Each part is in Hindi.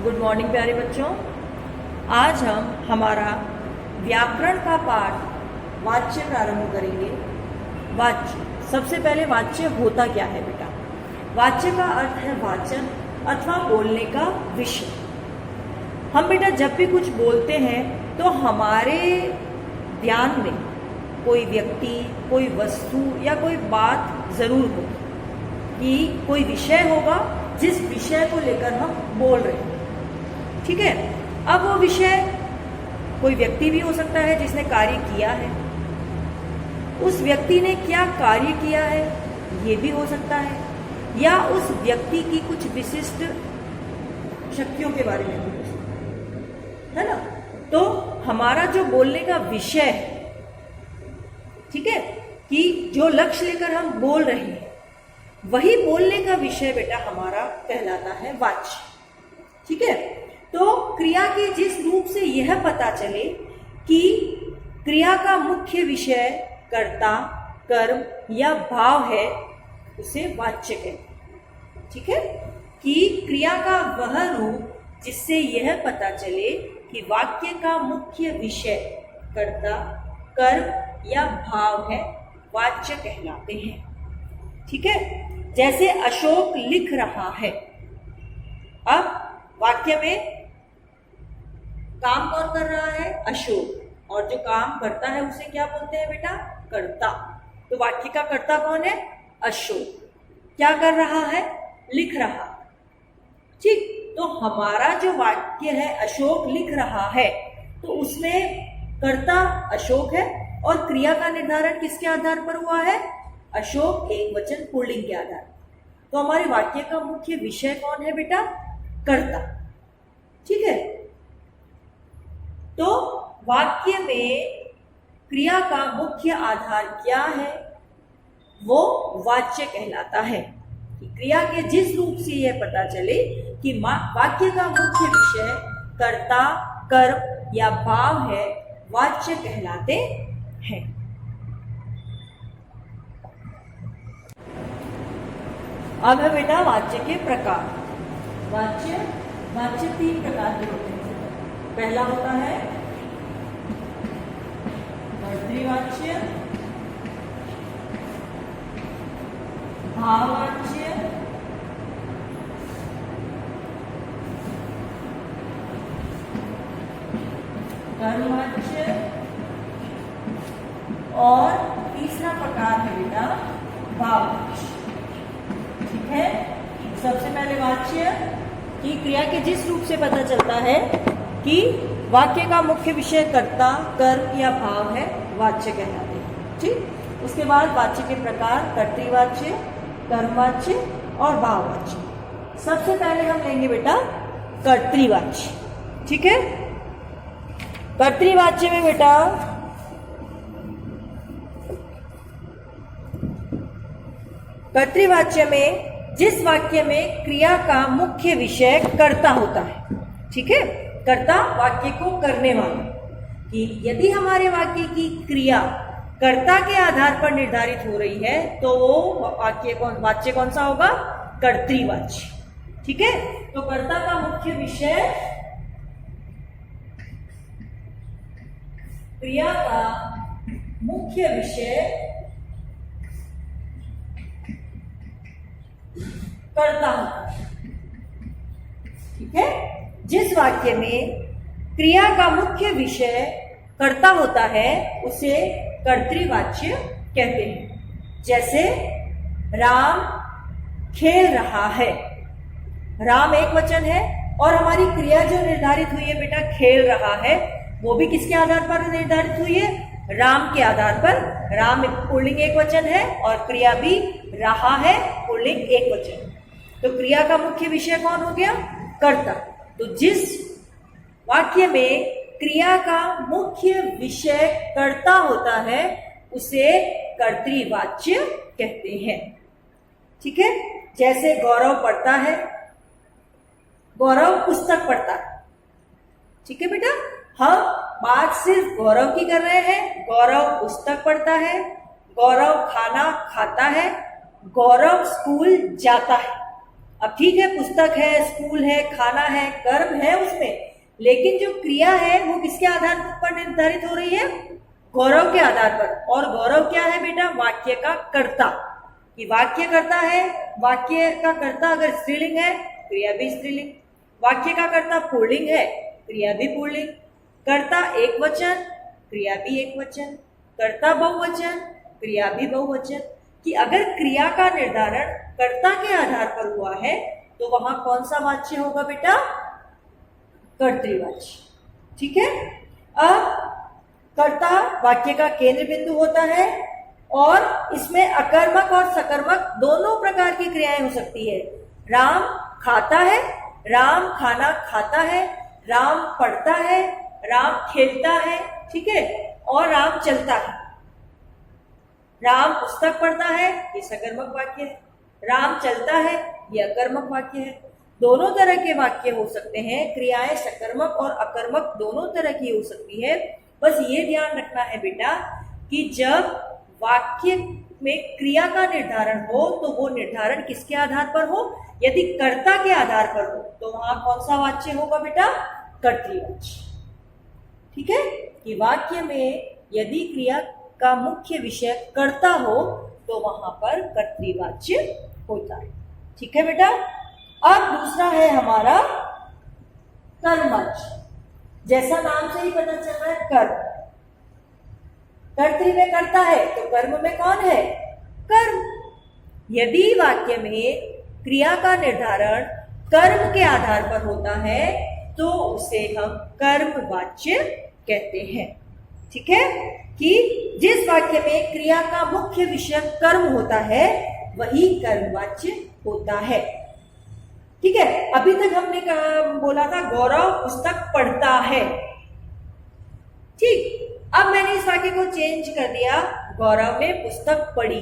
गुड मॉर्निंग प्यारे बच्चों। आज हम हमारा व्याकरण का पाठ वाच्य प्रारंभ करेंगे। वाच्य, सबसे पहले वाच्य होता क्या है बेटा? वाच्य का अर्थ है वाचन अथवा बोलने का विषय। हम बेटा जब भी कुछ बोलते हैं तो हमारे ध्यान में कोई व्यक्ति, कोई वस्तु या कोई बात जरूर होगी, कि कोई विषय होगा जिस विषय को लेकर हम बोल रहे हैं। ठीक है। अब वो विषय कोई व्यक्ति भी हो सकता है जिसने कार्य किया है, उस व्यक्ति ने क्या कार्य किया है ये भी हो सकता है, या उस व्यक्ति की कुछ विशिष्ट शक्तियों के बारे में भी हो सकता है ना। तो हमारा जो बोलने का विषय है, ठीक है, कि जो लक्ष्य लेकर हम बोल रहे हैं वही बोलने का विषय बेटा हमारा कहलाता है वाच्य। ठीक है। तो क्रिया के जिस रूप से यह पता चले कि क्रिया का मुख्य विषय कर्ता, कर्म या भाव है, उसे वाच्य कहते हैं। ठीक है। कि क्रिया का वह रूप जिससे यह पता चले कि वाक्य का मुख्य विषय कर्ता, कर्म या भाव है, वाच्य कहलाते हैं। ठीक है। जैसे अशोक लिख रहा है। अब वाक्य में काम कौन कर रहा है? अशोक। और जो काम करता है उसे क्या बोलते हैं बेटा? कर्ता। तो वाक्य का कर्ता कौन है? अशोक। क्या कर रहा है? लिख रहा। ठीक। तो हमारा जो वाक्य है अशोक लिख रहा है, तो उसमें कर्ता अशोक है और क्रिया का निर्धारण किसके आधार पर हुआ है? अशोक एकवचन पुल्लिंग के आधार पर। तो हमारे वाक्य का मुख्य विषय कौन है बेटा? कर्ता। ठीक है। तो वाक्य में क्रिया का मुख्य आधार क्या है? वो वाच्य कहलाता है। कि क्रिया के जिस रूप से यह पता चले कि वाक्य का मुख्य विषय कर्ता, कर्म या भाव है, वाच्य कहलाते हैं। अब है बेटा वाच्य के प्रकार। वाच्य 3 प्रकार के होते हैं। पहला होता है कर्तृवाच्य, भाववाच्य, कर्मवाच्य और तीसरा प्रकार है बेटा भाववाच्य। ठीक है। सबसे पहले वाच्य की क्रिया के जिस रूप से पता चलता है कि वाक्य का मुख्य विषय कर्ता, कर्म या भाव है, वाच्य कहलाते हैं। ठीक। उसके बाद वाच्य के प्रकार कर्तृवाच्य, कर्मवाच्य और भाववाच्य। सबसे पहले हम लेंगे बेटा कर्तृवाच्य। ठीक है। कर्तृवाच्य में बेटा कर्तृवाच्य में जिस वाक्य में क्रिया का मुख्य विषय कर्ता होता है। ठीक है। कर्ता वाक्य को करने वाला। कि यदि हमारे वाक्य की क्रिया कर्ता के आधार पर निर्धारित हो रही है तो वो वाच्य कौन सा होगा? कर्तृवाच्य। ठीक है। तो कर्ता का मुख्य विषय, क्रिया का मुख्य विषय कर्ता होता है। ठीक है। जिस वाक्य में क्रिया का मुख्य विषय कर्ता होता है उसे कर्तृवाच्य कहते हैं। जैसे राम खेल रहा है। राम एक वचन है और हमारी क्रिया जो निर्धारित हुई है बेटा खेल रहा है, वो भी किसके आधार पर निर्धारित हुई है? राम के आधार पर। राम पुल्लिंग एक वचन है और क्रिया भी रहा है, पुल्लिंग एक वचन। तो क्रिया का मुख्य विषय कौन हो गया? कर्ता। तो जिस वाक्य में क्रिया का मुख्य विषय कर्ता होता है उसे कर्तृवाच्य कहते हैं। ठीक है। जैसे गौरव पढ़ता है, गौरव पुस्तक पढ़ता है। ठीक है बेटा। हम बात सिर्फ गौरव की कर रहे हैं। गौरव पुस्तक पढ़ता है, गौरव खाना खाता है, गौरव स्कूल जाता है। अब ठीक है, पुस्तक है, स्कूल है, खाना है, कर्म है उसमें, लेकिन जो क्रिया है वो किसके आधार पर निर्धारित हो रही है? गौरव के आधार पर। और गौरव क्या है बेटा? वाक्य का कर्ता। कि वाक्य कर्ता है, वाक्य का कर्ता अगर स्त्रीलिंग है, क्रिया भी स्त्रीलिंग। वाक्य का कर्ता पुल्लिंग है, क्रिया भी पुल्लिंग। कर्ता एक वचन, क्रिया भी एक वचन। कर्ता बहुवचन, क्रिया भी बहुवचन। कि अगर क्रिया का निर्धारण कर्ता के आधार पर हुआ है तो वहां कौन सा वाच्य होगा बेटा? कर्तृवाच्य। ठीक है। अब कर्ता वाक्य का केंद्र बिंदु होता है और इसमें अकर्मक और सकर्मक दोनों प्रकार की क्रियाएं हो सकती है। राम खाता है, राम खाना खाता है, राम पढ़ता है, राम खेलता है, ठीक है, और राम चलता है। राम पुस्तक पढ़ता है, ये सकर्मक वाक्य है। राम चलता है, ये अकर्मक वाक्य है। दोनों तरह के वाक्य हो सकते हैं, क्रियाएं सकर्मक और अकर्मक दोनों तरह की हो सकती है। बस ये ध्यान रखना है बेटा कि जब वाक्य में क्रिया का निर्धारण हो तो वो निर्धारण किसके आधार पर हो? यदि कर्ता के आधार पर हो तो वहां कौन सा वाच्य होगा बेटा? कर्तृवाच्य। ठीक है। कि वाक्य में यदि क्रिया का मुख्य विषय कर्ता हो तो वहां पर कर्तृवाच्य होता है। ठीक है बेटा। अब दूसरा है हमारा कर्मवाच्य। जैसा नाम से ही पता चल रहा है, कर्म। कर्तृ में कर्ता है तो कर्म में कौन है? कर्म। यदि वाक्य में क्रिया का निर्धारण कर्म के आधार पर होता है तो उसे हम कर्मवाच्य कहते हैं। ठीक है। कि जिस वाक्य में क्रिया का मुख्य विषय कर्म होता है वही कर्मवाच्य होता है। ठीक है। अभी तक हमने बोला था गौरव पुस्तक पढ़ता है। ठीक। अब मैंने इस वाक्य को चेंज कर दिया, गौरव ने पुस्तक पढ़ी।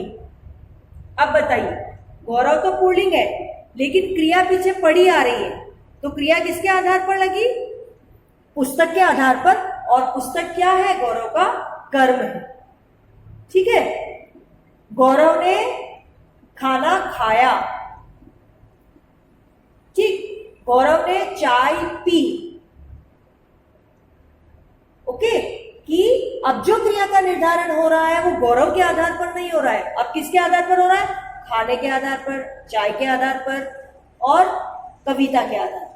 अब बताइए, गौरव तो पुल्लिंग है लेकिन क्रिया पीछे पढ़ी आ रही है, तो क्रिया किसके आधार पर लगी? पुस्तक के आधार पर। और पुस्तक क्या है? गौरव का कर्म है। ठीक है। गौरव ने खाना खाया। ठीक। गौरव ने चाय पी। ओके। कि अब जो क्रिया का निर्धारण हो रहा है वो गौरव के आधार पर नहीं हो रहा है, अब किसके आधार पर हो रहा है? खाने के आधार पर, चाय के आधार पर और कविता के आधार पर।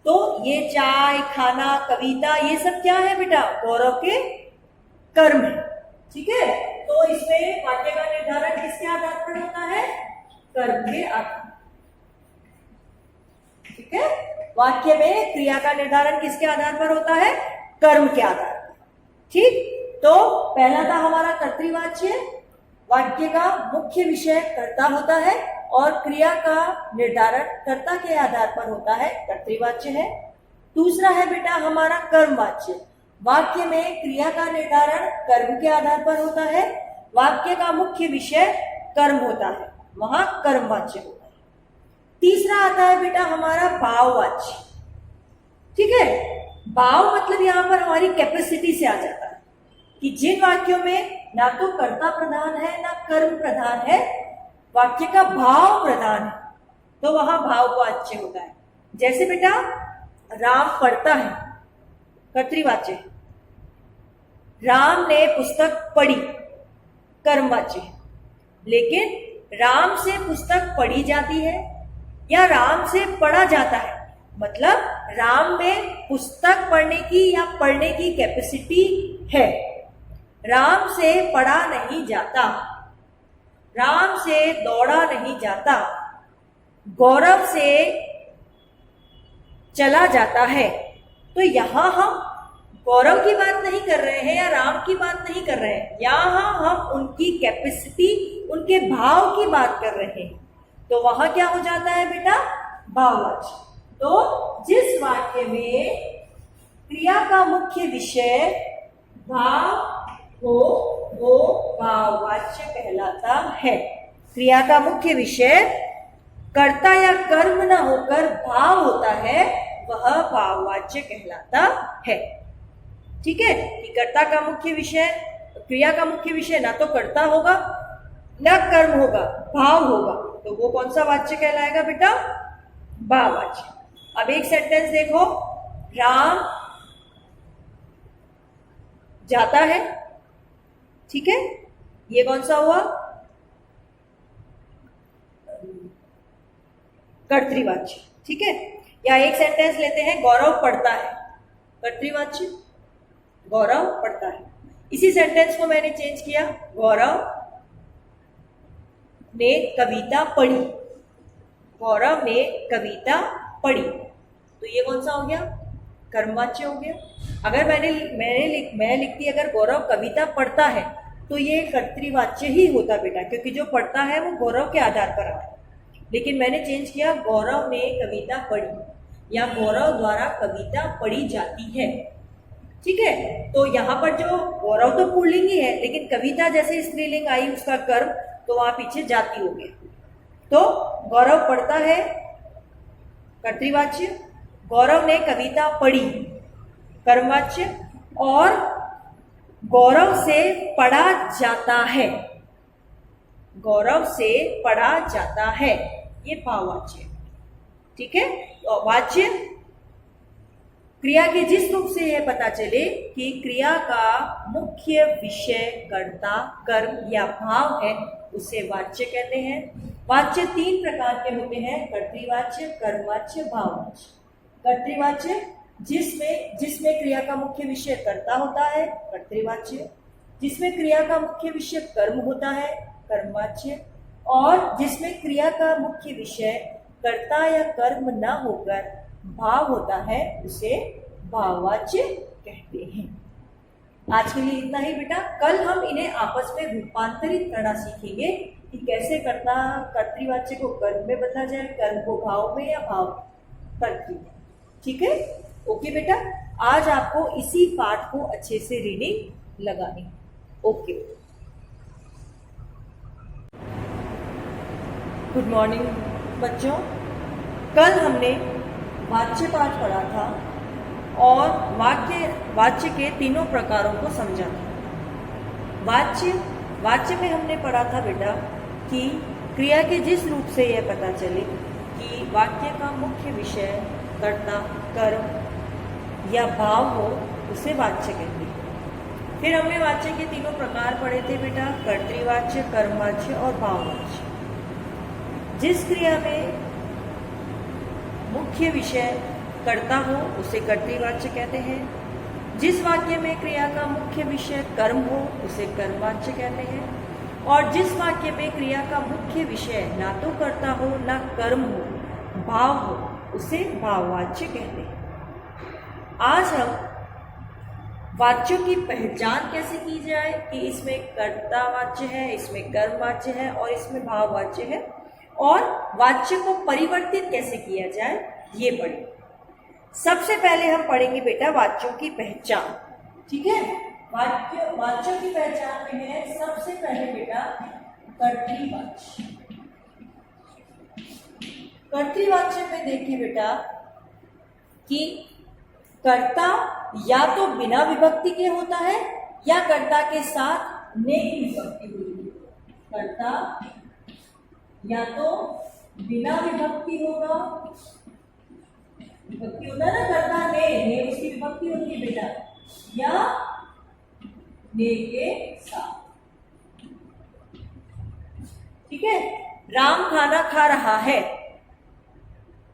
तो ये चाय, खाना, कविता, ये सब क्या है बेटा? गौरव के कर्म है। ठीक है। तो इसमें वाक्य का निर्धारण किसके आधार पर होता है? कर्म के आधार। ठीक है। वाक्य में क्रिया का निर्धारण किसके आधार पर होता है? कर्म के आधार पर। ठीक। तो पहला था हमारा कर्तृवाच्य। वाक्य का मुख्य विषय कर्ता होता है और क्रिया का निर्धारण कर्ता के आधार पर होता है, कर्तृवाच्य है। दूसरा है बेटा हमारा कर्मवाच्य। वाक्य में क्रिया का निर्धारण कर्म के आधार पर होता है, वाक्य का मुख्य विषय कर्म होता है, वहां कर्मवाच्य होता है। तीसरा आता है बेटा हमारा भाववाच्य। ठीक है। भाव मतलब यहां पर हमारी कैपेसिटी से आ जाता है कि जिन वाक्यों में ना तो कर्ता प्रधान है ना कर्म प्रधान है, वाक्य का भाव प्रधान है, तो वहां भाववाच्य होता है। जैसे बेटा राम पढ़ता है, कर्तृवाच्य है। राम ने पुस्तक पढ़ी, कर्मवाच्य है। लेकिन राम से पुस्तक पढ़ी जाती है या राम से पढ़ा जाता है, मतलब राम में पुस्तक पढ़ने की या पढ़ने की कैपेसिटी है, राम से पढ़ा नहीं जाता, राम से दौड़ा नहीं जाता, गौरव से चला जाता है। तो यहां हम गौरव की बात नहीं कर रहे हैं या राम की बात नहीं कर रहे हैं, यहां हम उनकी कैपेसिटी, उनके भाव की बात कर रहे हैं। तो वहां क्या हो जाता है बेटा? भाववाच्य। तो जिस वाक्य में क्रिया का मुख्य विषय भाव हो वो भाववाच्य कहलाता है। क्रिया का मुख्य विषय कर्ता या कर्म न होकर भाव होता है, वह भाववाच्य कहलाता है। ठीक है। कि कर्ता का मुख्य विषय, क्रिया का मुख्य विषय ना तो कर्ता होगा ना कर्म होगा, भाव होगा, तो वो कौन सा वाच्य कहलाएगा बेटा? भाववाच्य। अब एक सेंटेंस देखो, राम जाता है, ठीक है, ये कौन सा हुआ? कर्तृवाच्य, ठीक है। या एक सेंटेंस लेते हैं, गौरव पढ़ता है, कर्तृवाच्य, गौरव पढ़ता है। इसी सेंटेंस को मैंने चेंज किया, गौरव ने कविता पढ़ी, गौरव ने कविता पढ़ी, तो ये कौन सा हो गया? कर्मवाच्य हो गया। अगर मैं लिखती अगर गौरव कविता पढ़ता है तो ये कर्तृवाच्य ही होता बेटा, क्योंकि जो पढ़ता है वो गौरव के आधार पर आता है। लेकिन मैंने चेंज किया, गौरव ने कविता पढ़ी या गौरव द्वारा कविता पढ़ी जाती है, ठीक है। तो यहाँ पर जो गौरव तो पुल्लिंग ही है, लेकिन कविता जैसे स्त्रीलिंग आई उसका कर्म, तो वहां पीछे जाति हो गया। तो गौरव पढ़ता है कर्तृवाच्य, गौरव ने कविता पढ़ी कर्मवाच्य, और गौरव से पढ़ा जाता है, गौरव से पढ़ा जाता है, ये भाववाच्य, ठीक है। तो वाच्य क्रिया के जिस रूप से यह पता चले कि क्रिया का मुख्य विषय कर्ता कर्म या भाव है, उसे वाच्य कहते हैं। वाच्य 3 प्रकार के होते हैं, कर्तृवाच्य, कर्मवाच्य, भाववाच्य। कर्तृवाच्य जिसमें क्रिया का मुख्य विषय कर्ता होता है, कर्तृवाच्य। जिसमें क्रिया का मुख्य विषय कर्म होता है, कर्मवाच्य। और जिसमें क्रिया का मुख्य विषय कर्ता या कर्म न होकर भाव होता है, उसे भाववाच्य कहते हैं। आज के लिए इतना ही बेटा। कल हम इन्हें आपस में रूपांतरित करना सीखेंगे कि कैसे कर्तृवाच्य को कर्म में बदला जाए, कर्म को भाव में, या भाव कर्तृ में, ठीक है। ओके बेटा, आज आपको इसी पाठ को अच्छे से रीडिंग लगानी। ओके, गुड मॉर्निंग बच्चों। कल हमने वाच्य पाठ पढ़ा था और वाच्य के 3 प्रकारों को समझा था। वाच्य में हमने पढ़ा था बेटा कि क्रिया के जिस रूप से यह पता चले कि वाक्य का मुख्य विषय कर्ता कर्म या भाव हो, उसे वाच्य कहते हैं। फिर हमने वाच्य के 3 प्रकार पढ़े थे बेटा, कर्तृवाच्य, कर्मवाच्य और भाववाच्य। जिस क्रिया में मुख्य विषय कर्ता हो, उसे कर्तृवाच्य कहते हैं। जिस वाक्य में क्रिया का मुख्य विषय कर्म हो, उसे कर्मवाच्य कहते हैं। और जिस वाक्य में क्रिया का मुख्य विषय ना तो कर्ता हो ना कर्म हो, भाव हो, उसे भाववाच्य कहते हैं। आज हम वाच्यों की पहचान कैसे की जाए कि इसमें कर्तावाच्य है, इसमें कर्मवाच्य है और इसमें भाववाच्य है, और वाच्य को परिवर्तित कैसे किया जाए, ये पढ़ें। सबसे पहले हम पढ़ेंगे बेटा वाच्यों की पहचान, ठीक है। वाच्यों की पहचान में है सबसे पहले बेटा कर्तृवाच्य। कर्तृवाच्य में देखिए बेटा कि कर्ता या तो बिना विभक्ति के होता है या कर्ता के साथ ने की विभक्ति हुई है। कर्ता या तो बिना विभक्ति होगा, विभक्ति होता है ना, कर्ता ने उसकी विभक्ति होती है बेटा, या ने के साथ, ठीक है। राम खाना खा रहा है,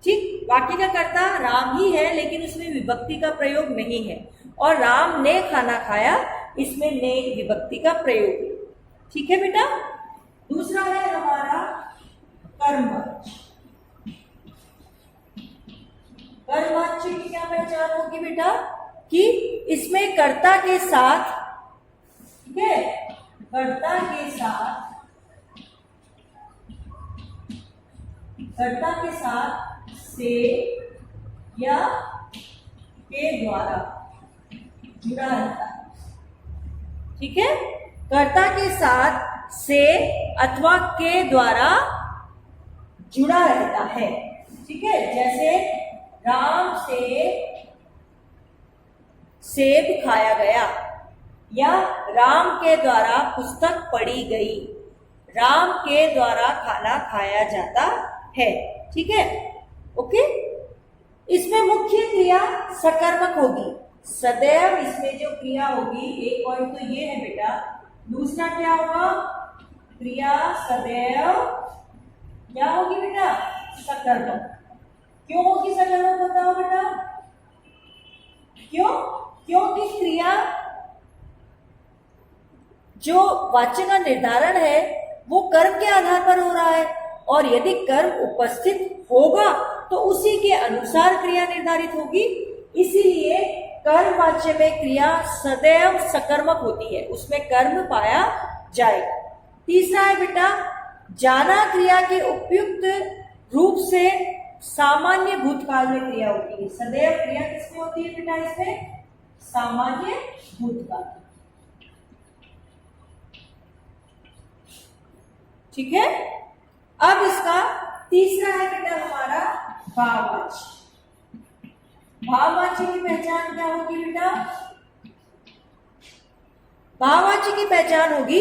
ठीक, वाक्य का कर्ता राम ही है लेकिन उसमें विभक्ति का प्रयोग नहीं है, और राम ने खाना खाया, इसमें ने विभक्ति का प्रयोग है, ठीक है बेटा। दूसरा है हमारा कर्मवाच्य। कर्मवाच्य की क्या पहचान होगी बेटा कि इसमें कर्ता के साथ, ठीक है, कर्ता के साथ से या के द्वारा जुड़ा रहता है, ठीक है। कर्ता के साथ से अथवा के द्वारा जुड़ा रहता है, ठीक है। जैसे राम से सेब खाया गया, या राम के द्वारा पुस्तक पढ़ी गई। राम के द्वारा खाना खाया जाता है। ठीक है, ओके। इसमें मुख्य क्रिया सकर्मक होगी। सदैव इसमें जो क्रिया होगी, एक पॉइंट तो ये है बेटा, दूसरा क्या होगा, क्रिया सदैव क्या होगी बेटा, सकर्मक। क्यों होगी सकर्मक, बताओ बेटा, क्यों? क्योंकि क्रिया जो वाच्य का निर्धारण है वो कर्म के आधार पर हो रहा है, और यदि कर्म उपस्थित होगा तो उसी के अनुसार क्रिया निर्धारित होगी। इसीलिए कर्म वाच्य में क्रिया सदैव सकर्मक होती है, उसमें कर्म पाया जाएगा। तीसरा है बेटा, जाना क्रिया के उपयुक्त रूप से सामान्य भूतकाल में क्रिया होती है। सदैव क्रिया किसमें होती है बेटा, इसमें सामान्य भूतकाल। ठीक है, अब इसका तीसरा है बेटा हमारा भाववाच्य। भाववाच्य की पहचान क्या होगी बेटा, भाववाच्य की पहचान होगी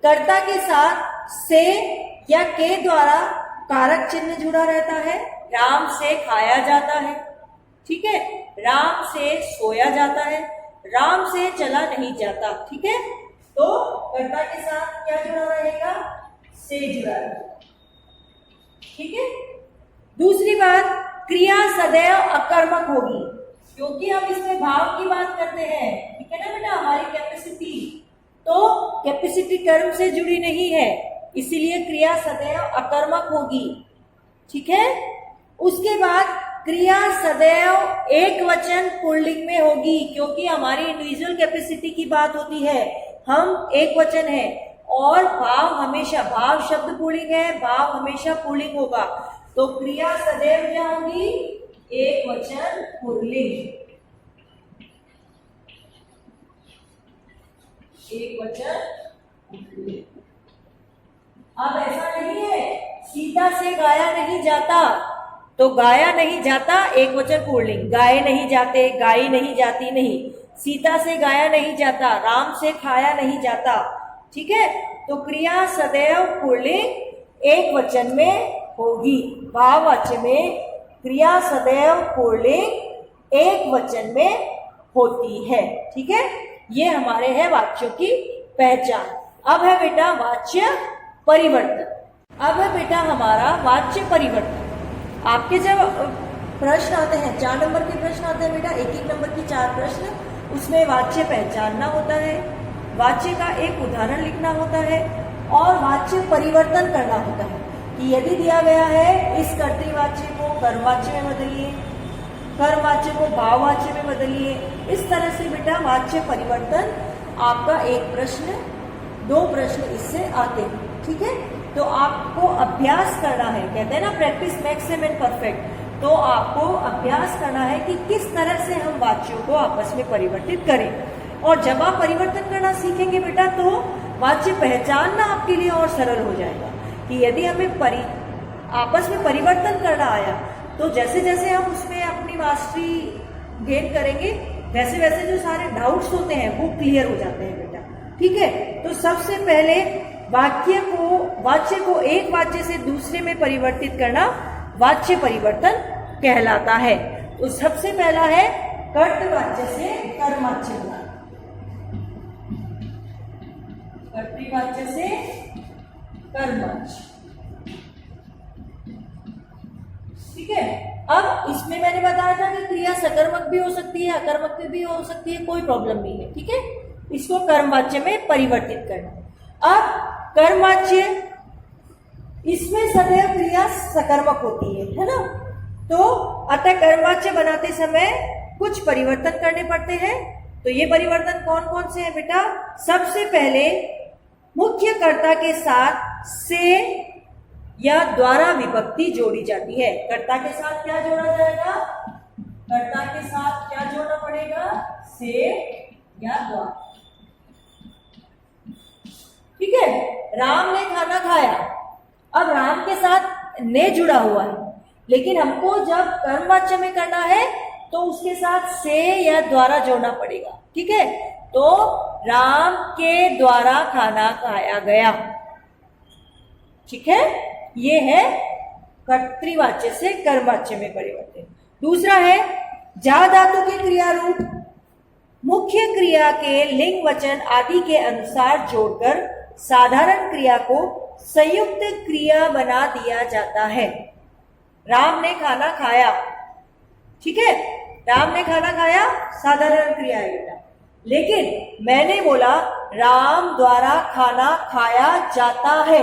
कर्ता के साथ से या के द्वारा कारक चिन्ह जुड़ा रहता है। राम से खाया जाता है, ठीक है, राम से सोया जाता है, राम से चला नहीं जाता। ठीक है, तो कर्ता के साथ क्या जुड़ा रहेगा, से जुड़ा रहेगा। ठीक है, दूसरी बात, क्रिया सदैव अकर्मक होगी, क्योंकि हम इसमें भाव की बात करते हैं। ठीक है ना बेटा, हमारी कैपेसिटी, तो कैपेसिटी कर्म से जुड़ी नहीं है, इसीलिए क्रिया सदैव अकर्मक होगी। ठीक है, उसके बाद क्रिया सदैव एक वचन पुल्लिंग में होगी, क्योंकि हमारी इंडिविजुअल कैपेसिटी की बात होती है, हम एक वचन है, और भाव हमेशा, भाव शब्द पुल्लिंग है, भाव हमेशा पुल्लिंग होगा, तो क्रिया सदैव क्या होगी, एक वचन पुल्लिंग, एक वचन पुल्लिंग। अब ऐसा नहीं है सीता से गाया नहीं जाता, तो गाया नहीं जाता एक वचन पुल्लिंग, गाये नहीं जाते, गाई नहीं जाती, नहीं, सीता से गाया नहीं जाता, राम से खाया नहीं जाता। ठीक है, तो क्रिया सदैव पुल्लिंग एक वचन में होगी। भाववाच्य में क्रिया सदैव पुल्लिंग एक वचन में होती है। ठीक है, ये हमारे है वाच्यों की पहचान। अब है बेटा वाच्य परिवर्तन। अब है बेटा हमारा वाच्य परिवर्तन। आपके जब प्रश्न आते हैं, 4 नंबर के प्रश्न आते हैं बेटा, एक नंबर की 4 प्रश्न, उसमें वाच्य पहचानना होता है, वाच्य का एक उदाहरण लिखना होता है, और वाच्य परिवर्तन करना होता है कि यदि दिया गया है इस कर्तृवाच्य को कर्मवाच्य में बदलिए, कर्मवाच्य को भाववाच्य में बदलिए। इस तरह से बेटा वाच्य परिवर्तन आपका एक प्रश्न, 2 प्रश्न इससे आते हैं। ठीक है, तो आपको अभ्यास करना है, कहते हैं ना practice makes a man perfect, तो आपको अभ्यास करना है कि किस तरह से हम वाच्यों को आपस में परिवर्तित करें। और जब आप परिवर्तन करना सीखेंगे बेटा, तो वाच्य पहचानना आपके लिए और सरल हो जाएगा कि यदि हमें आपस में परिवर्तन करना आया, तो जैसे जैसे हम उसमें अपनी मास्टरी गेन करेंगे, वैसे वैसे जो सारे डाउट्स होते हैं वो क्लियर हो जाते हैं बेटा। ठीक है, तो सबसे पहले वाच्य को एक वाच्य से दूसरे में परिवर्तित करना वाच्य परिवर्तन कहलाता है। तो सबसे पहला है कर्तृवाच्य से कर्मवाच्य बनाना, कर्तृवाच्य से कर्मवाच्य। ठीक है, अब इसमें मैंने बताया था कि क्रिया सकर्मक भी हो सकती है, अकर्मक भी हो सकती है, कोई प्रॉब्लम नहीं है। ठीक है, इसको कर्मवाच्य में परिवर्तित करना। अब कर्मवाच्य, इसमें सदैव क्रिया सकर्मक होती है ना, तो अतः कर्मवाच्य बनाते समय कुछ परिवर्तन करने पड़ते हैं। तो ये परिवर्तन कौन कौन से हैं बेटा, सबसे पहले मुख्य कर्ता के साथ से या द्वारा विभक्ति जोड़ी जाती है। कर्ता के साथ क्या जोड़ा जाएगा, कर्ता के साथ क्या जोड़ना पड़ेगा, से या द्वारा। ठीक है, राम ने खाना खाया, अब राम के साथ ने जुड़ा हुआ है, लेकिन हमको जब कर्मवाच्य में करना है तो उसके साथ से या द्वारा जोड़ना पड़ेगा। ठीक है, तो राम के द्वारा खाना खाया गया। ठीक है, ये है कर्तृवाच्य से कर्मवाच्य में परिवर्तन। दूसरा है जा धातु के क्रिया रूप मुख्य क्रिया के लिंग वचन आदि के अनुसार जोड़कर साधारण क्रिया को संयुक्त क्रिया बना दिया जाता है। राम ने खाना खाया, ठीक है, राम ने खाना खाया साधारण क्रिया है बेटा, लेकिन मैंने बोला राम द्वारा खाना खाया जाता है,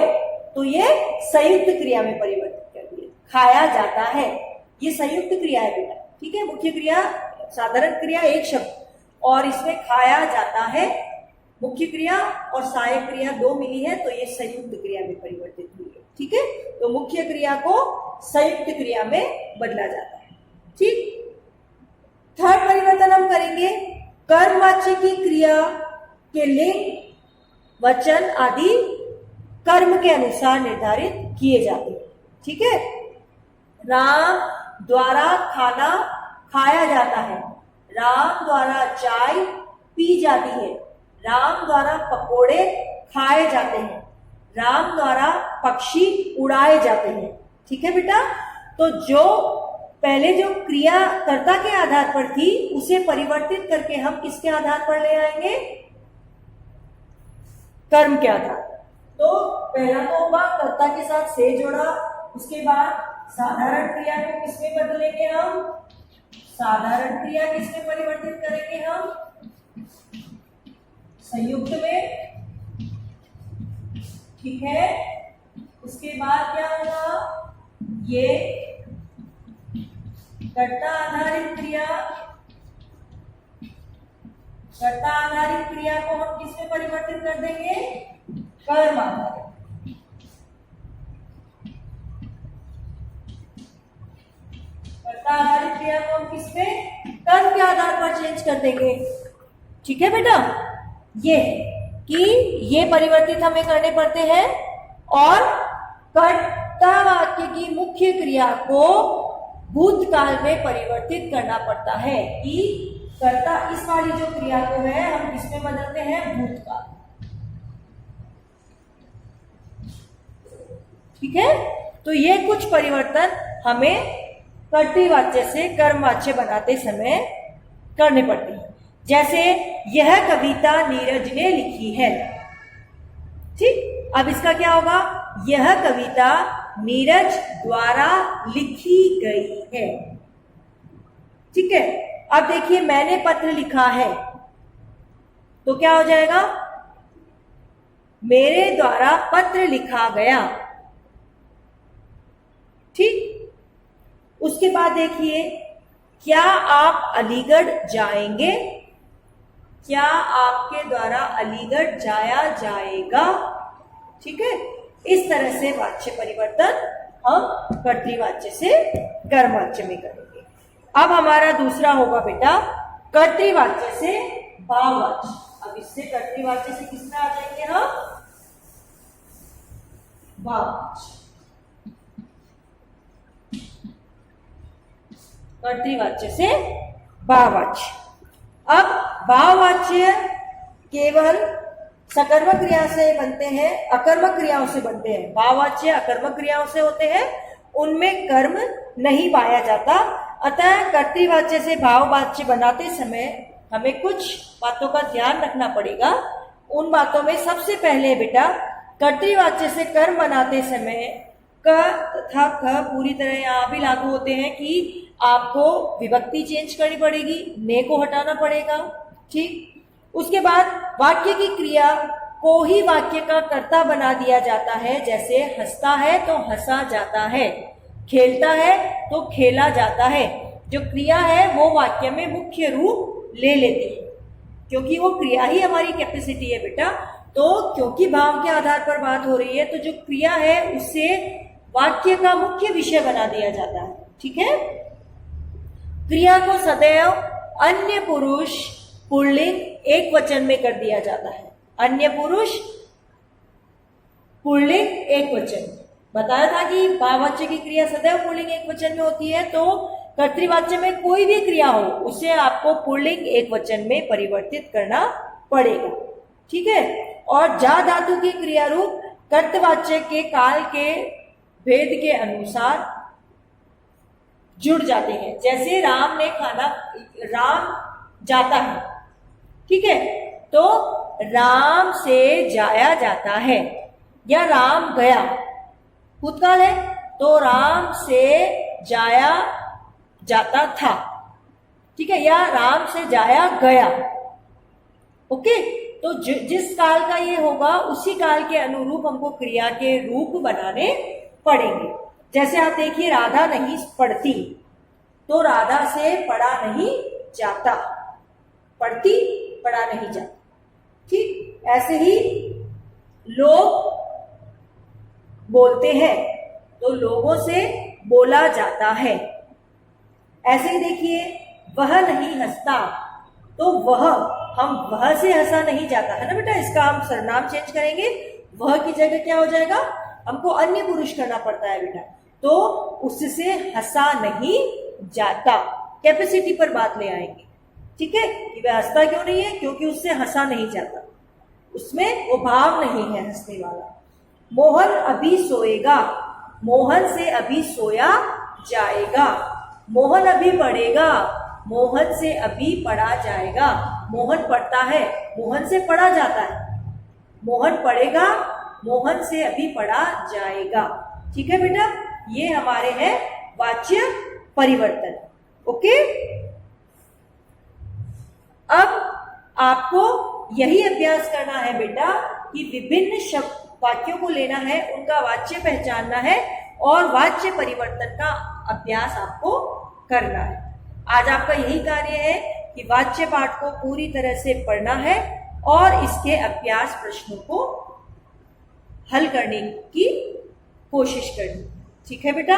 तो ये संयुक्त क्रिया में परिवर्तित कर दिया, खाया जाता है, ये संयुक्त क्रिया है बेटा, ठीक है। मुख्य क्रिया साधारण क्रिया एक शब्द और इसमें खाया जाता है, मुख्य क्रिया और सहायक क्रिया दो मिली है, तो ये संयुक्त क्रिया में परिवर्तित हुई है, ठीक है। तो मुख्य क्रिया को संयुक्त क्रिया में बदला जाता है, ठीक। थर्ड परिवर्तन हम करेंगे कर्मवाच्य की क्रिया के लिंग वचन आदि कर्म के अनुसार निर्धारित किए जाते हैं, ठीक है। राम द्वारा खाना खाया जाता है, राम द्वारा चाय पी जाती है, राम द्वारा पकोड़े खाए जाते हैं, राम द्वारा पक्षी उड़ाए जाते हैं, ठीक है बेटा। तो जो पहले जो क्रिया कर्ता के आधार पर थी उसे परिवर्तित करके हम किसके आधार पर ले आएंगे, कर्म के आधार पर। तो पहला तो होगा कर्ता के साथ से जोड़ा, उसके बाद साधारण क्रिया को किसमें बदलेंगे हम, साधारण क्रिया किसमें परिवर्तित करेंगे हम, संयुक्त में, ठीक है। उसके बाद क्या होगा, ये कर्ता आधारित क्रिया, कर्ता आधारित क्रिया को हम किसमें परिवर्तित कर देंगे, कर्म आधारित। कर्ता आधारित क्रिया को हम किसमें, कर्म के आधार पर चेंज कर देंगे, ठीक है बेटा। ये कि ये परिवर्तित हमें करने पड़ते हैं और कर्ता वाक्य की मुख्य क्रिया को भूतकाल में परिवर्तित करना पड़ता है कि कर्ता इस वाली जो क्रिया को है हम किसमें बदलते हैं, भूतकाल, ठीक है। तो ये कुछ परिवर्तन हमें कर्तृवाच्य से कर्मवाच्य बनाते समय करने पड़ते हैं। जैसे यह कविता नीरज ने लिखी है, ठीक। अब इसका क्या होगा, यह कविता नीरज द्वारा लिखी गई है, ठीक है। अब देखिए मैंने पत्र लिखा है, तो क्या हो जाएगा, मेरे द्वारा पत्र लिखा गया, ठीक। उसके बाद देखिए क्या आप अलीगढ़ जाएंगे, क्या आपके द्वारा अलीगढ़ जाया जाएगा, ठीक है। इस तरह से वाच्य परिवर्तन हम कर्तृवाच्य से कर्मवाच्य में करेंगे। अब हमारा दूसरा होगा बेटा कर्तृवाच्य से भाववाच्य। अब इससे कर्तृवाच्य से किस में आ जाएंगे हम, भाववाच्य। कर्तृवाच्य से भाववाच्य। अब भाववाच्य केवल सकर्मक क्रिया से बनते हैं, अकर्मक क्रियाओं से बनते हैं। भाववाच्य अकर्मक क्रियाओं से होते हैं, उनमें कर्म नहीं पाया जाता। अतः कर्तृवाच्य से भाववाच्य बनाते समय हमें कुछ बातों का ध्यान रखना पड़ेगा। उन बातों में सबसे पहले बेटा कर्तृवाच्य से कर्म बनाते समय क तथा ख पूरी तरह यहाँ भी लागू होते हैं कि आपको विभक्ति चेंज करनी पड़ेगी, ने को हटाना पड़ेगा, ठीक। उसके बाद वाक्य की क्रिया को ही वाक्य का कर्ता बना दिया जाता है। जैसे हंसता है तो हंसा जाता है, खेलता है तो खेला जाता है। जो क्रिया है वो वाक्य में मुख्य रूप ले लेती है, क्योंकि वो क्रिया ही हमारी कैपेसिटी है बेटा। तो क्योंकि भाव के आधार पर बात हो रही है, तो जो क्रिया है उससे वाक्य का मुख्य विषय बना दिया जाता है, ठीक है। क्रिया को सदैव अन्य पुरुष पुल्लिंग एक वचन में कर दिया जाता है। अन्य पुरुष पुल्लिंग एक वचन। बताया था कि भाववाच्य की क्रिया सदैव पुल्लिंग एक वचन में होती है, तो कर्तृवाच्य में कोई भी क्रिया हो उसे आपको पुल्लिंग एक वचन में परिवर्तित करना पड़ेगा, ठीक है। और जा धातु की क्रिया रूप कर्तवाच्य के काल के भेद के अनुसार जुड़ जाते हैं। जैसे राम ने खाना, राम जाता है, ठीक है, तो राम से जाया जाता है, या राम गया, भूतकाल है तो राम से जाया जाता था, ठीक है, या राम से जाया गया। ओके, तो जिस काल का ये होगा उसी काल के अनुरूप हमको क्रिया के रूप बनाने पड़ेंगे। जैसे आप देखिए, राधा नहीं पढ़ती, तो राधा से पढ़ा नहीं जाता, पढ़ती पढ़ा नहीं जाता, ठीक। ऐसे ही लोग बोलते हैं, तो लोगों से बोला जाता है। ऐसे ही देखिए, वह नहीं हंसता, तो वह, हम वह से हंसा नहीं जाता है ना बेटा, इसका हम सर्वनाम चेंज करेंगे, वह की जगह क्या हो जाएगा, हमको अन्य पुरुष करना पड़ता है बेटा, तो उससे हंसा नहीं जाता, कैपेसिटी पर बात ले आएंगे, ठीक है, कि वह हंसता क्यों नहीं है, क्योंकि उससे हंसा नहीं जाता, उसमें वो भाव नहीं है हंसने वाला। मोहन अभी सोएगा, मोहन से अभी सोया जाएगा। मोहन अभी पढ़ेगा, मोहन से अभी पढ़ा जाएगा। मोहन पढ़ता है, मोहन से पढ़ा जाता है। मोहन पढ़ेगा, मोहन से अभी पढ़ा जाएगा। ठीक है बेटा, ये हमारे हैं वाच्य परिवर्तन। ओके, अब आपको यही अभ्यास करना है बेटा कि विभिन्न शब्द वाक्यों को लेना है, उनका वाच्य पहचानना है और वाच्य परिवर्तन का अभ्यास आपको करना है। आज आपका यही कार्य है कि वाच्य पाठ को पूरी तरह से पढ़ना है और इसके अभ्यास प्रश्नों को हल करने की कोशिश करनी। ठीक है बेटा।